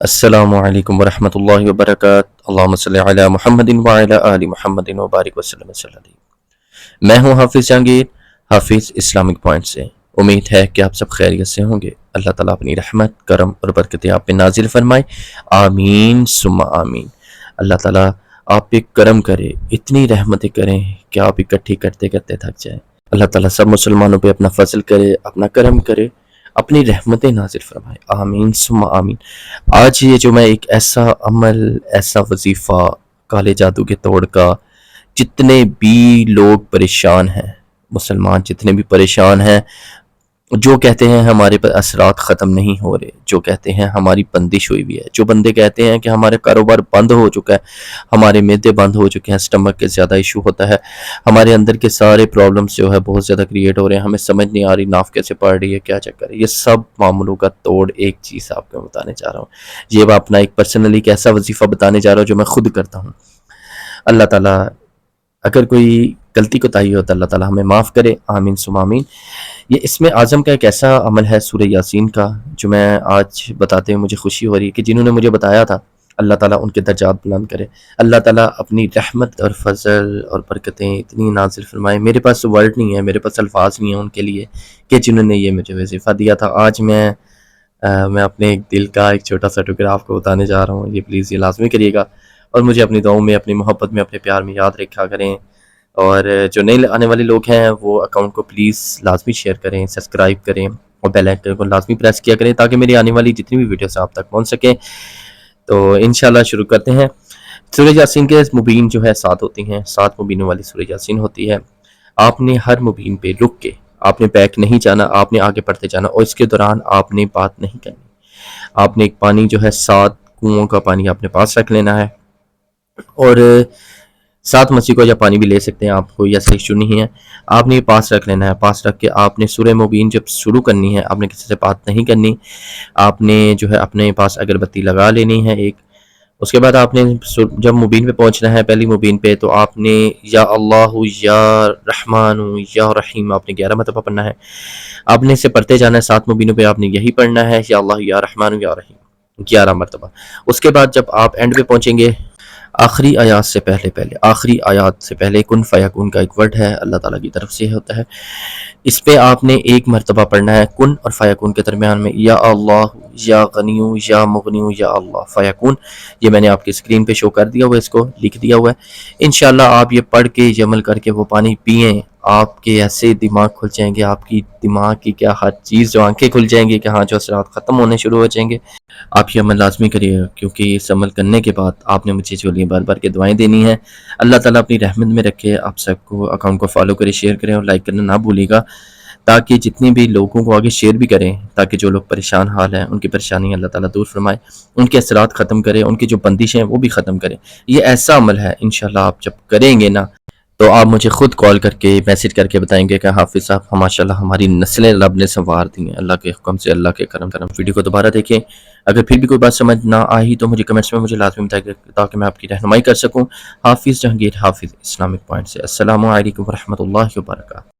السلام علیکم ورحمۃ اللہ وبرکاتہ۔ اللہم صلی علی محمد وعلی آل محمد وبارک وسلم صلی اللہ علیہ وسلم۔ میں ہوں حافظ جہانگیر، حافظ اسلامک پوائنٹ سے۔ امید ہے کہ آپ سب خیریت سے ہوں گے۔ اللہ تعالیٰ اپنی رحمت، کرم اور برکتیں آپ پہ نازل فرمائے، آمین ثم آمین۔ اللہ تعالیٰ آپ پہ کرم کرے، اتنی رحمتیں کریں کہ آپ اکٹھی کرتے کرتے تھک جائیں۔ اللہ تعالیٰ سب مسلمانوں پہ اپنا فضل کرے، اپنا کرم کرے، اپنی رحمتیں نازل فرمائے، آمین ثم آمین۔ آج یہ جو میں ایک ایسا عمل، ایسا وظیفہ کالے جادو کے توڑ کا، جتنے بھی لوگ پریشان ہیں، مسلمان جتنے بھی پریشان ہیں، جو کہتے ہیں ہمارے پر اثرات ختم نہیں ہو رہے، جو کہتے ہیں ہماری بندش ہوئی ہوئی ہے، جو بندے کہتے ہیں کہ ہمارے کاروبار بند ہو چکا ہے، ہمارے معدے بند ہو چکے ہیں، سٹمک کے زیادہ ایشو ہوتا ہے، ہمارے اندر کے سارے پرابلمز جو ہے بہت زیادہ کریٹ ہو رہے ہیں، ہمیں سمجھ نہیں آ رہی ناف کیسے پڑ رہی ہے، کیا چکر ہے، یہ سب معاملوں کا توڑ ایک چیز آپ کو بتانے جا رہا ہوں۔ یہ میں اپنا ایک پرسنلی ایک ایسا وظیفہ بتانے جا رہا ہوں جو میں خود کرتا ہوں۔ اللہ تعالیٰ اگر کوئی غلطی کوتاہی ہو تو اللہ تعالیٰ ہمیں معاف کرے، آمین ثم آمین۔ یہ اسم اعظم کا ایک ایسا عمل ہے سورہ یاسین کا، جو میں آج بتاتے ہوئے مجھے خوشی ہو رہی ہے کہ جنہوں نے مجھے بتایا تھا، اللہ تعالیٰ ان کے درجات بلند کرے، اللہ تعالیٰ اپنی رحمت اور فضل اور برکتیں اتنی نازل فرمائے۔ میرے پاس ورڈ نہیں ہے، میرے پاس الفاظ نہیں ہیں ان کے لیے کہ جنہوں نے یہ مجھے وظیفہ دیا تھا۔ آج میں اپنے ایک دل کا ایک چھوٹا سا ٹکڑا آپ کو بتانے جا رہا ہوں، یہ پلیز یہ لازمی کریے گا، اور مجھے اپنی دعاؤں میں، اپنی محبت میں، اپنے پیار میں یاد رکھا کریں۔ اور جو نئے آنے والے لوگ ہیں وہ اکاؤنٹ کو پلیز لازمی شیئر کریں، سبسکرائب کریں اور بیل آئکن کو لازمی پریس کیا کریں تاکہ میری آنے والی جتنی بھی ویڈیوز آپ تک پہنچ سکیں۔ تو انشاءاللہ شروع کرتے ہیں۔ سورہ یاسین کے مبین جو ہے 7 ہوتی ہیں، 7 مبینوں والی سورہ یاسین ہوتی ہے۔ آپ نے ہر مبین پہ رک کے، آپ نے بیک نہیں جانا، آپ نے آگے پڑھتے جانا، اور اس کے دوران آپ نے بات نہیں کرنی۔ آپ نے ایک پانی جو ہے 7 کنوؤں کا پانی اپنے پاس رکھ لینا ہے، اور 7 مچھی کو یا پانی بھی لے سکتے ہیں، آپ کو یا صحیح ایشو نہیں ہے۔ آپ نے یہ پاس رکھ لینا ہے، پاس رکھ کے آپ نے سورہ مبین جب شروع کرنی ہے، آپ نے کسی سے بات نہیں کرنی، آپ نے جو ہے اپنے پاس اگربتی لگا لینی ہے ایک۔ اس کے بعد آپ نے جب مبین پہ پہنچنا ہے، پہلی مبین پہ، تو آپ نے یا اللہ یا رحمان یا رحیم آپ نے 11 مرتبہ پڑھنا ہے۔ آپ نے اسے پڑھتے جانا ہے، 7 مبینوں پہ آپ نے یہی پڑھنا ہے، یا اللہ یا رحمان یا رحیم 11 مرتبہ۔ اس کے بعد جب آپ اینڈ پہ پہنچیں گے، آخری آیات سے پہلے کن فیکون کا ایک ورڈ ہے، اللہ تعالیٰ کی طرف سے ہوتا ہے، اس پہ آپ نے 1 مرتبہ پڑھنا ہے۔ کن اور فیکون کے درمیان میں یا اللہ یا غنیو یا مغنیو یا اللہ فیکون، یہ میں نے آپ کی اسکرین پہ شو کر دیا ہوا ہے، اس کو لکھ دیا ہوا ہے۔ انشاءاللہ آپ یہ پڑھ کے، یہ عمل کر کے وہ پانی پئیں، آپ کے ایسے دماغ کھل جائیں گے، آپ کی دماغ کی کیا ہر چیز جو آنکھیں کھل جائیں گی کہ ہاں جو اثرات ختم ہونے شروع ہو جائیں گے۔ آپ یہ عمل لازمی کریے گا، کیونکہ اس عمل کرنے کے بعد آپ نے مجھے جو لیے بار بار کے دعائیں دینی ہیں۔ اللہ تعالیٰ اپنی رحمت میں رکھے، آپ سب کو اکاؤنٹ کو فالو کرے، شیئر کریں اور لائک کرنا نہ بھولیے گا، تاکہ جتنی بھی لوگوں کو آگے شیئر بھی کریں، تاکہ جو لوگ پریشان حال ہیں ان کی پریشانی اللہ تعالیٰ دور فرمائے، ان کے اثرات ختم کرے، ان کی جو بندش ہیں وہ بھی ختم کرے۔ یہ ایسا عمل ہے، انشاءاللہ آپ جب کریں گے نا، تو آپ مجھے خود کال کر کے، میسج کر کے بتائیں گے کہ حافظ صاحب ماشاءاللہ ہماری نسلیں رب نے سنوار دی ہیں، اللہ کے حکم سے، اللہ کے کرم۔ ویڈیو کو دوبارہ دیکھیں، اگر پھر بھی کوئی بات سمجھ نہ آئی تو مجھے کمنٹس میں مجھے لازمی بتائیں تاکہ میں آپ کی رہنمائی کر سکوں۔ حافظ جہانگیر، حافظ اسلامک پوائنٹ سے۔ السلام علیکم ورحمۃ اللہ وبرکاتہ۔